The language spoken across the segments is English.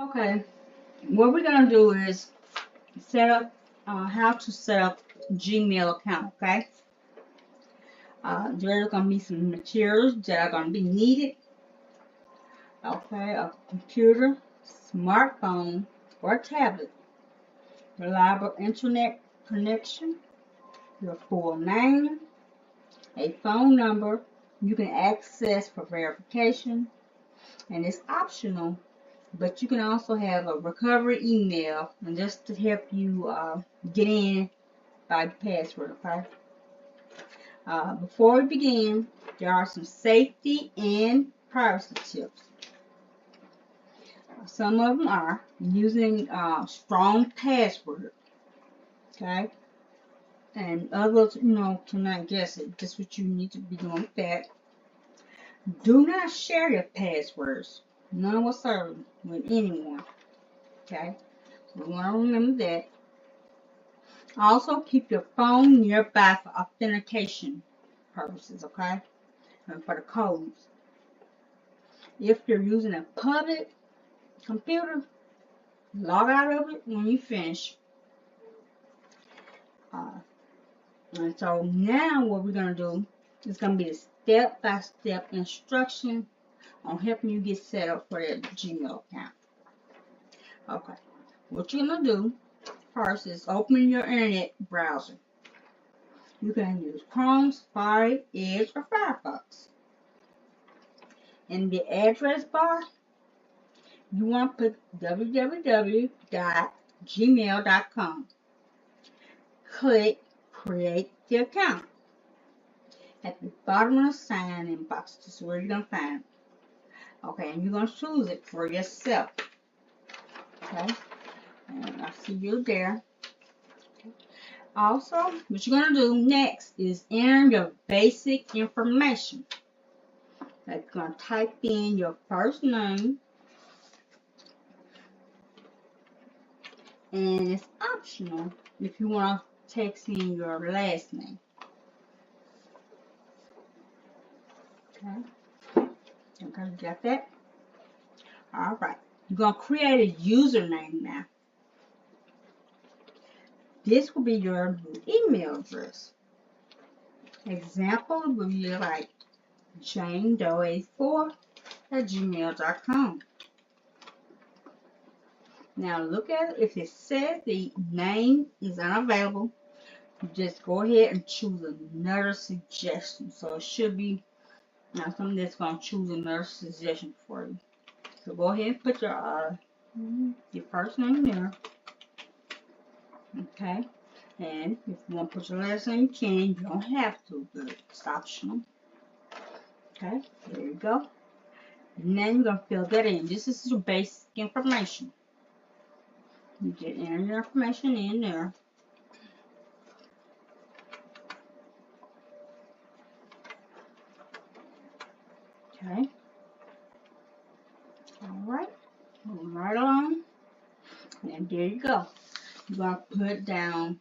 Okay, what we're gonna do is set up how to set up Gmail account. Okay, there's gonna be some materials that are gonna be needed. Okay, a computer, smartphone, or tablet, reliable internet connection, your full name, a phone number you can access for verification, and it's optional. But you can also have a recovery email, and just to help you get in by the password. Okay. Before we begin, there are some safety and privacy tips. Some of them are using strong password. Okay. And others, cannot guess it. Just what you need to be doing with that. Do not share your passwords, none whatsoever, with anyone. Okay. So we want to remember that. Also, keep your phone nearby for authentication purposes, okay? And for the codes. If you're using a public computer, log out of it when you finish. And so now what we're going to do is going to be a step-by-step instruction on helping you get set up for that Gmail account. Okay. What you're going to do first is open your internet browser. You can use Chrome, Safari, Edge, or Firefox. In the address bar, you want to put www.gmail.com. Click Create the account. At the bottom of the sign-in box, this is where you're going to find it. Okay, and you're going to choose it for yourself. Okay, and I see you there. Okay. Also, what you're going to do next is enter your basic information. Like you're going to type in your first name, and it's optional if you want to text in your last name. Okay, you got that? Alright, you're going to create a username now. This will be your email address. Example would be like janedoe84@gmail.com. Now look at it. If it says the name is unavailable, you just go ahead and choose another suggestion. So it should be something that's going to choose another suggestion for you. So go ahead and put your first name there. Okay. And if you want to put your last name, you can. You don't have to, but it's optional. Okay. There you go. And then you're going to fill that in. This is your basic information. You just enter your information in there. Okay. Alright. Moving right along. And there you go. You're going to put down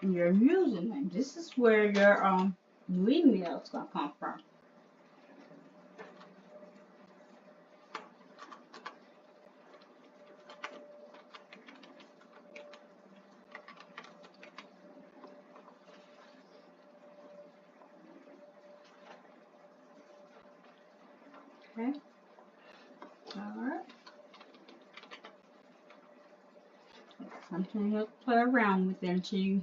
your username. This is where your new email is going to come from. Okay. Alright. Something you have to play around with until you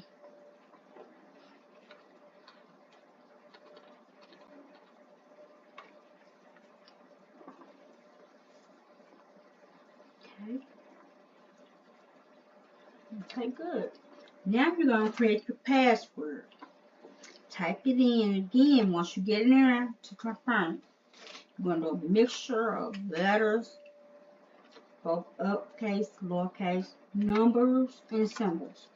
okay, good. Now you're going to create your password. Type it in again once you get in there to confirm it. You're going to do a mixture of letters, both uppercase, lowercase, numbers, and symbols.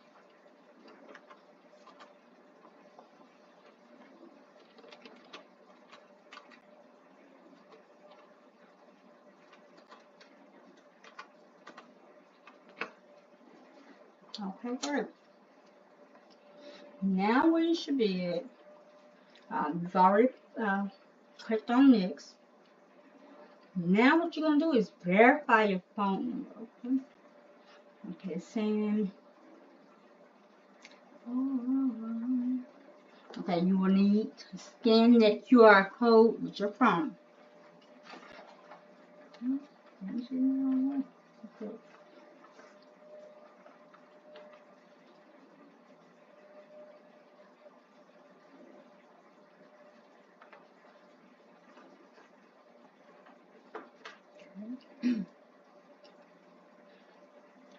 Okay, great. Now where you should be at, you've already clicked on next. Now what you're going to do is verify your phone number. Okay, okay, saying, okay, you will need to scan that QR code with your phone.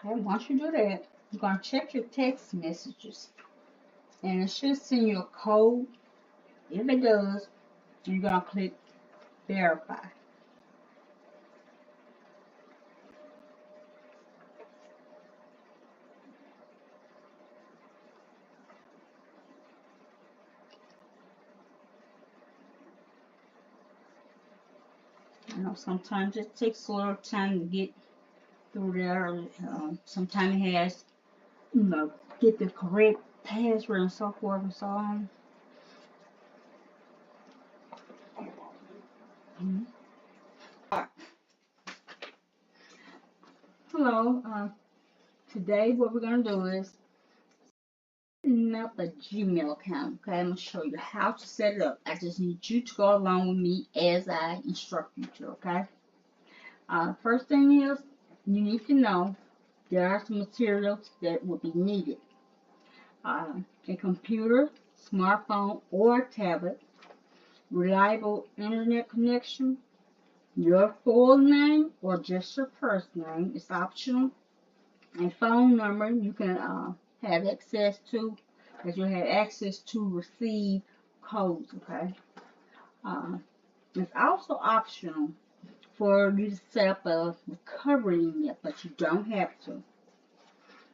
Okay, once you do that, you're going to check your text messages. And it should send you a code. If it does, you're going to click verify. You know, sometimes it takes a little time to get through there. Sometimes it has, you know, get the correct password and so forth and so on. Hello. Today what we're going to do is setting up a Gmail account. Okay, I'm going to show you how to set it up. I just need you to go along with me as I instruct you to, okay? First thing is, you need to know there are some materials that will be needed. A computer, smartphone, or tablet, reliable internet connection, your full name or just your first name is optional, a phone number you can have access to, that you have access to receive codes, okay? It's also optional for you to set up a recovery email, but you don't have to.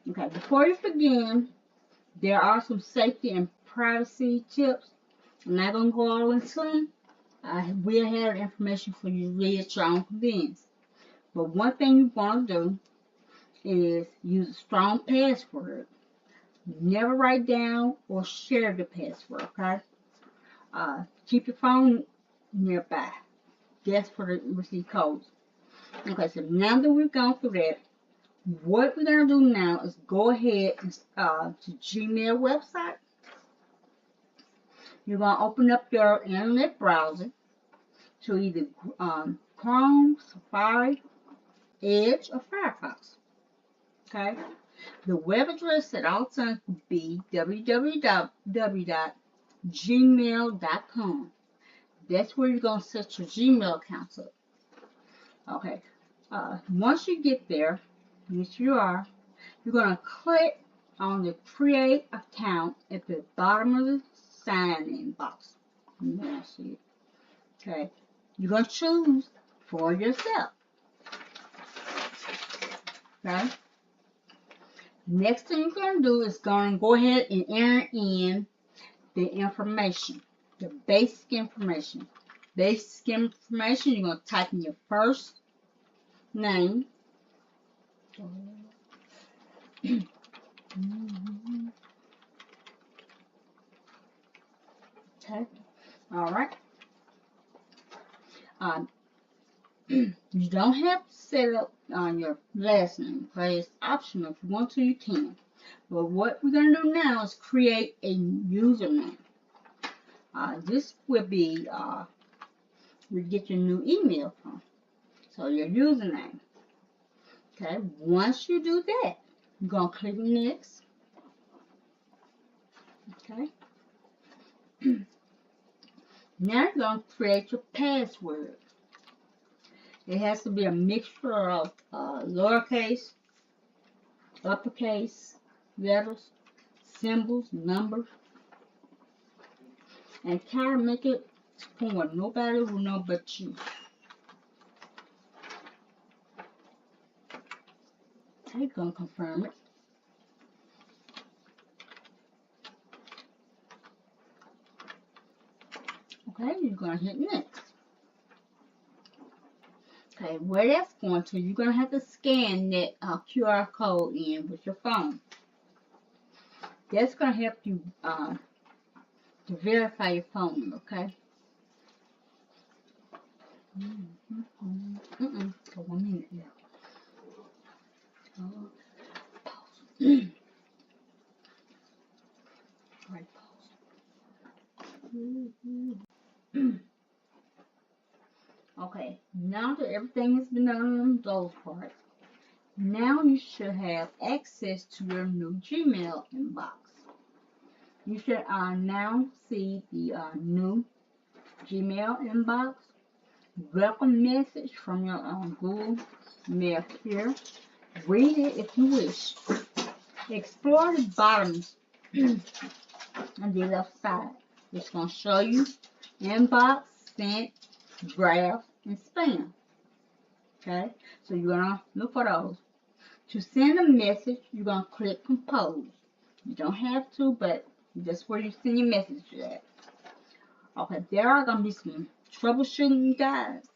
Okay, before you begin, there are some safety and privacy tips. I'm not going to go all into them. I will have information for you to read at your own convenience. But one thing you want to do is use a strong password. Never write down or share the password, okay? Keep your phone nearby. That's for the receive codes. Okay, so now that we've gone through that, what we're going to do now is go ahead and to Gmail website. You're going to open up your internet browser to either Chrome, Safari, Edge, or Firefox. Okay? The web address at all times will be www.gmail.com. That's where you're going to set your Gmail account up. Okay. Once you get there, which you are, you're going to click on the Create Account at the bottom of the sign-in box. You can see it. Okay. You're going to choose for yourself. Okay. Next thing you're going to do is going to go ahead and enter in the information, the basic information. Basic information, you're going to type in your first name. Okay. All right. You don't have to set up on your last name, okay? It's optional. If you want to, you can. But what we're going to do now is create a username. This will be where you get your new email from. So your username. Okay, once you do that, you're going to click next. Okay. Now you're going to create your password. It has to be a mixture of lowercase, uppercase, letters, symbols, numbers, and kind of make it point. Nobody will know but you. Okay, you're going to confirm it. Okay, you're going to hit next. Okay, where that's going to, you're going to have to scan that QR code in with your phone. That's going to help you to verify your phone number, okay? For 1 minute now. Right, pause. Okay, now that everything has been done on those parts, now you should have access to your new Gmail inbox. You should now see the new Gmail inbox. Welcome message from your Google Mail here. Read it if you wish. Explore the bottoms on the left side. It's going to show you inbox, sent, draft, and spam. Okay, so you're going to look for those. To send a message, you're going to click compose. You don't have to, but that's where you send your message at. Okay, there are going to be some troubleshooting guides.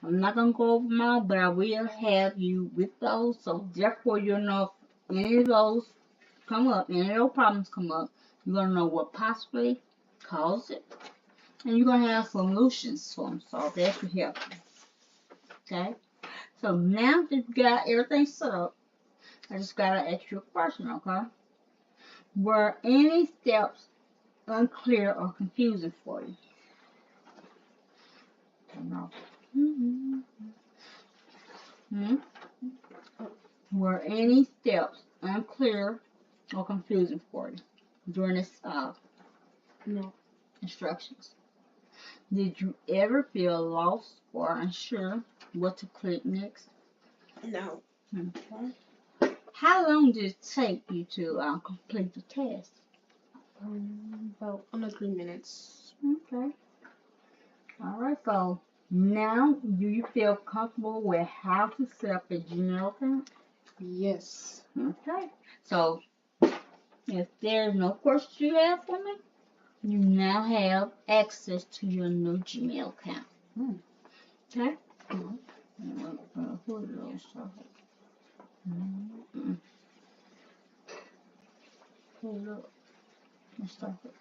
I'm not going to go over them all, but I will have you with those, so therefore you'll know if any of those come up, any of those problems come up, you're going to know what possibly caused it, and you're going to have solutions for them, so that should help you. Okay, so now that you got everything set up, I just got to ask you a question, okay? Were any steps unclear or confusing for you? No. Were any steps unclear or confusing for you during this No. instructions? Did you ever feel lost or unsure what to click next? No. Okay. How long did it take you to complete the test? About under 3 minutes. Okay. All right. So now, do you feel comfortable with how to set up a Gmail account? Yes. Okay. So if there's no questions you have for me, you now have access to your new Gmail account. Okay? Hold up. Let's start it.